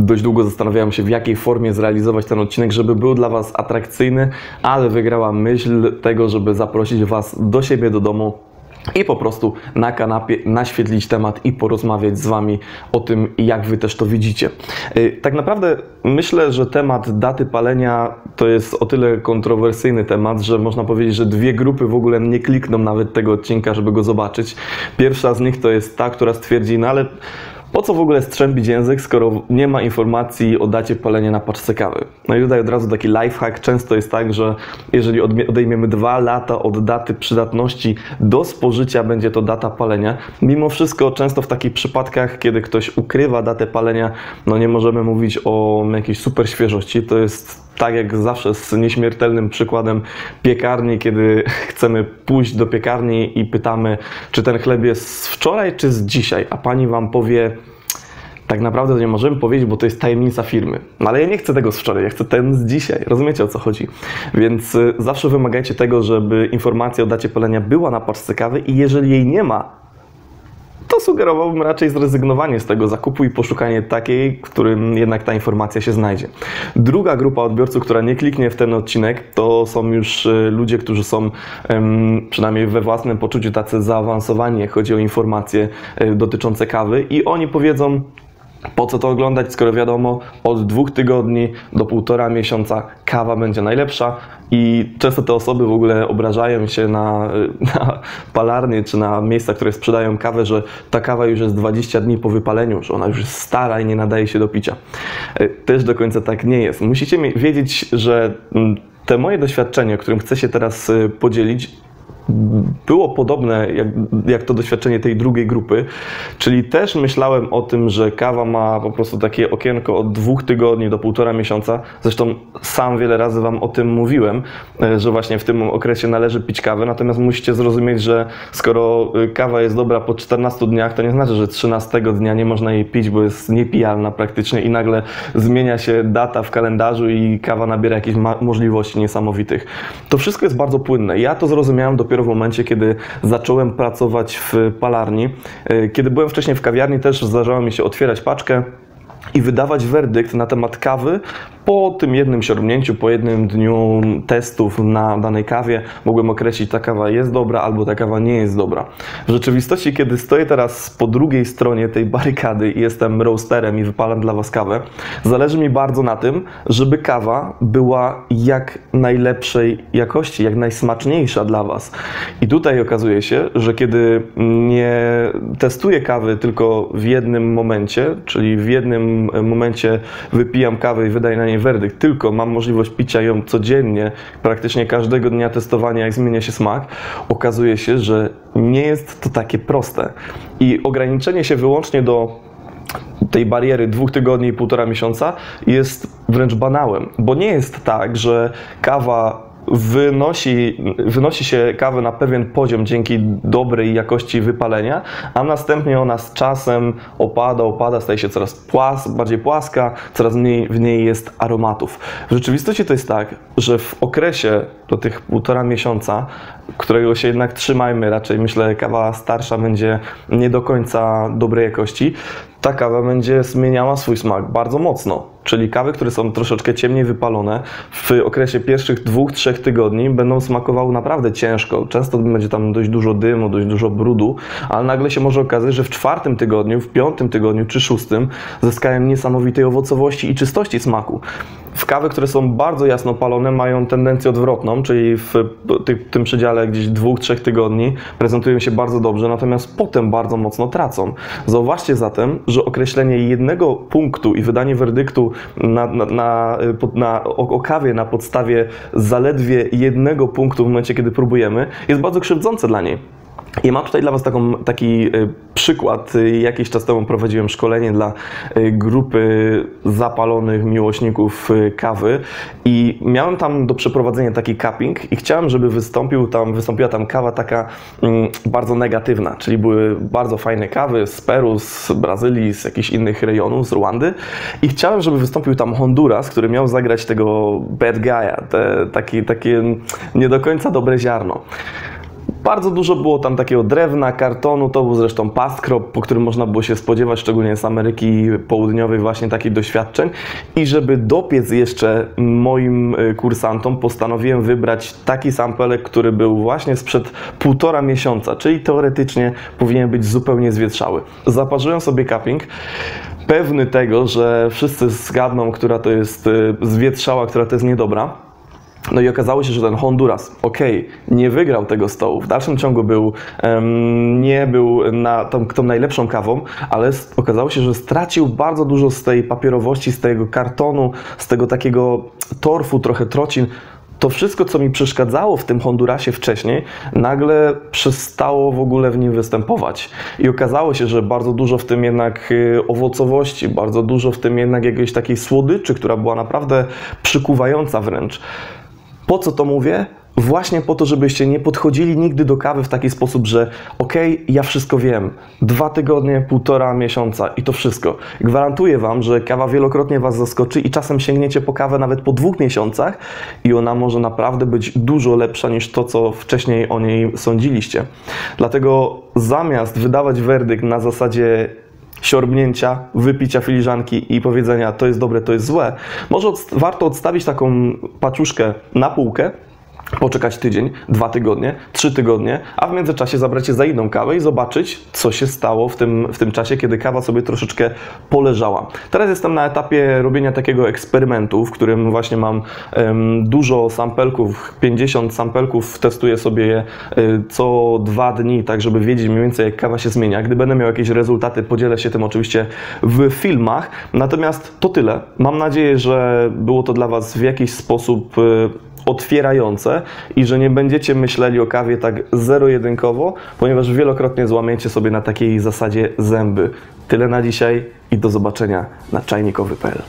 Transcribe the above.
Dość długo zastanawiałem się, w jakiej formie zrealizować ten odcinek, żeby był dla Was atrakcyjny, ale wygrała myśl tego, żeby zaprosić Was do siebie, do domu i po prostu na kanapie naświetlić temat i porozmawiać z Wami o tym, jak Wy też to widzicie. Tak naprawdę myślę, że temat daty palenia to jest o tyle kontrowersyjny temat, że można powiedzieć, że dwie grupy w ogóle nie klikną nawet tego odcinka, żeby go zobaczyć. Pierwsza z nich to jest ta, która stwierdzi, no ale po co w ogóle strzępić język, skoro nie ma informacji o dacie palenia na paczce kawy? No i tutaj od razu taki lifehack. Często jest tak, że jeżeli odejmiemy 2 lata od daty przydatności do spożycia, będzie to data palenia. Mimo wszystko często w takich przypadkach, kiedy ktoś ukrywa datę palenia, no nie możemy mówić o jakiejś super świeżości. To jest tak jak zawsze z nieśmiertelnym przykładem piekarni, kiedy chcemy pójść do piekarni i pytamy, czy ten chleb jest z wczoraj, czy z dzisiaj, a pani Wam powie, tak naprawdę to nie możemy powiedzieć, bo to jest tajemnica firmy. No ale ja nie chcę tego z wczoraj, ja chcę ten z dzisiaj. Rozumiecie, o co chodzi? Więc zawsze wymagajcie tego, żeby informacja o dacie palenia była na paczce kawy i jeżeli jej nie ma, to sugerowałbym raczej zrezygnowanie z tego zakupu i poszukanie takiej, w którym jednak ta informacja się znajdzie. Druga grupa odbiorców, która nie kliknie w ten odcinek, to są już ludzie, którzy są przynajmniej we własnym poczuciu tacy zaawansowani, jak chodzi o informacje dotyczące kawy i oni powiedzą, po co to oglądać, skoro wiadomo, od 2 tygodni do 1,5 miesiąca kawa będzie najlepsza i często te osoby w ogóle obrażają się na palarnie czy na miejsca, które sprzedają kawę, że ta kawa już jest 20 dni po wypaleniu, że ona już jest stara i nie nadaje się do picia. Też do końca tak nie jest. Musicie wiedzieć, że te moje doświadczenie, o którym chcę się teraz podzielić, było podobne jak to doświadczenie tej drugiej grupy, czyli też myślałem o tym, że kawa ma po prostu takie okienko od 2 tygodni do 1,5 miesiąca. Zresztą sam wiele razy Wam o tym mówiłem, że właśnie w tym okresie należy pić kawę, natomiast musicie zrozumieć, że skoro kawa jest dobra po 14 dniach, to nie znaczy, że 13 dnia nie można jej pić, bo jest niepijalna praktycznie i nagle zmienia się data w kalendarzu i kawa nabiera jakichś możliwości niesamowitych. To wszystko jest bardzo płynne. Ja to zrozumiałem dopiero w momencie, kiedy zacząłem pracować w palarni. Kiedy byłem wcześniej w kawiarni, też zdarzało mi się otwierać paczkę i wydawać werdykt na temat kawy po tym jednym siorbnięciu, po jednym dniu testów na danej kawie mogłem określić, ta kawa jest dobra albo ta kawa nie jest dobra. W rzeczywistości, kiedy stoję teraz po drugiej stronie tej barykady i jestem roasterem i wypalam dla Was kawę, zależy mi bardzo na tym, żeby kawa była jak najlepszej jakości, jak najsmaczniejsza dla Was. I tutaj okazuje się, że kiedy nie testuję kawy tylko w jednym momencie, czyli w jednym momencie wypijam kawę i wydaję na niej werdykt, tylko mam możliwość picia ją codziennie, praktycznie każdego dnia testowania, jak zmienia się smak, okazuje się, że nie jest to takie proste. I ograniczenie się wyłącznie do tej bariery 2 tygodni i 1,5 miesiąca jest wręcz banałem, bo nie jest tak, że kawa wynosi się kawę na pewien poziom dzięki dobrej jakości wypalenia, a następnie ona z czasem opada, staje się coraz bardziej płaska, coraz mniej w niej jest aromatów. W rzeczywistości to jest tak, że w okresie do tych 1,5 miesiąca, którego się jednak trzymajmy, raczej myślę, kawa starsza będzie nie do końca dobrej jakości, ta kawa będzie zmieniała swój smak bardzo mocno. Czyli kawy, które są troszeczkę ciemniej wypalone, w okresie pierwszych 2-3 tygodni będą smakowały naprawdę ciężko. Często będzie tam dość dużo dymu, dość dużo brudu, ale nagle się może okazać, że w 4 tygodniu, w 5 tygodniu czy 6 zyskają niesamowitej owocowości i czystości smaku. W kawy, które są bardzo jasno palone, mają tendencję odwrotną, czyli w tym przedziale gdzieś 2-3 tygodni prezentują się bardzo dobrze, natomiast potem bardzo mocno tracą. Zauważcie zatem, że określenie jednego punktu i wydanie werdyktu o kawie na podstawie zaledwie jednego punktu w momencie, kiedy próbujemy, jest bardzo krzywdzące dla niej. I mam tutaj dla Was taki przykład. Jakiś czas temu prowadziłem szkolenie dla grupy zapalonych miłośników kawy i miałem tam do przeprowadzenia taki cupping i chciałem, żeby wystąpiła tam kawa taka bardzo negatywna, czyli były bardzo fajne kawy z Peru, z Brazylii, z jakichś innych rejonów, z Rwandy i chciałem, żeby wystąpił tam Honduras, który miał zagrać tego bad guy'a, takie nie do końca dobre ziarno. Bardzo dużo było tam takiego drewna, kartonu, to był zresztą pastkrop, po którym można było się spodziewać, szczególnie z Ameryki Południowej, właśnie takich doświadczeń. I żeby dopiec jeszcze moim kursantom, postanowiłem wybrać taki sampelek, który był właśnie sprzed 1,5 miesiąca, czyli teoretycznie powinien być zupełnie zwietrzały. Zaparzyłem sobie cupping, pewny tego, że wszyscy zgadną, która to jest zwietrzała, która to jest niedobra. No i okazało się, że ten Honduras, nie wygrał tego stołu. W dalszym ciągu nie był tą najlepszą kawą, ale okazało się, że stracił bardzo dużo z tej papierowości, z tego kartonu, z tego takiego torfu, trochę trocin. To wszystko, co mi przeszkadzało w tym Hondurasie wcześniej, nagle przestało w ogóle w nim występować. I okazało się, że bardzo dużo w tym jednak owocowości, bardzo dużo w tym jednak jakiejś takiej słodyczy, która była naprawdę przykuwająca wręcz. Po co to mówię? Właśnie po to, żebyście nie podchodzili nigdy do kawy w taki sposób, że ja wszystko wiem, 2 tygodnie, 1,5 miesiąca i to wszystko. Gwarantuję Wam, że kawa wielokrotnie Was zaskoczy i czasem sięgniecie po kawę nawet po 2 miesiącach i ona może naprawdę być dużo lepsza niż to, co wcześniej o niej sądziliście. Dlatego zamiast wydawać werdykt na zasadzie siorbnięcia, wypicia filiżanki i powiedzenia to jest dobre, to jest złe, może warto odstawić taką paczuszkę na półkę, poczekać tydzień, 2 tygodnie, 3 tygodnie, a w międzyczasie zabrać się za inną kawę i zobaczyć, co się stało w tym czasie, kiedy kawa sobie troszeczkę poleżała. Teraz jestem na etapie robienia takiego eksperymentu, w którym właśnie mam dużo sampelków, 50 sampelków, testuję sobie je co 2 dni, tak żeby wiedzieć mniej więcej, jak kawa się zmienia. Gdy będę miał jakieś rezultaty, podzielę się tym oczywiście w filmach. Natomiast to tyle. Mam nadzieję, że było to dla Was w jakiś sposób otwierające i że nie będziecie myśleli o kawie tak zero-jedynkowo, ponieważ wielokrotnie złamiecie sobie na takiej zasadzie zęby. Tyle na dzisiaj i do zobaczenia na czajnikowy.pl.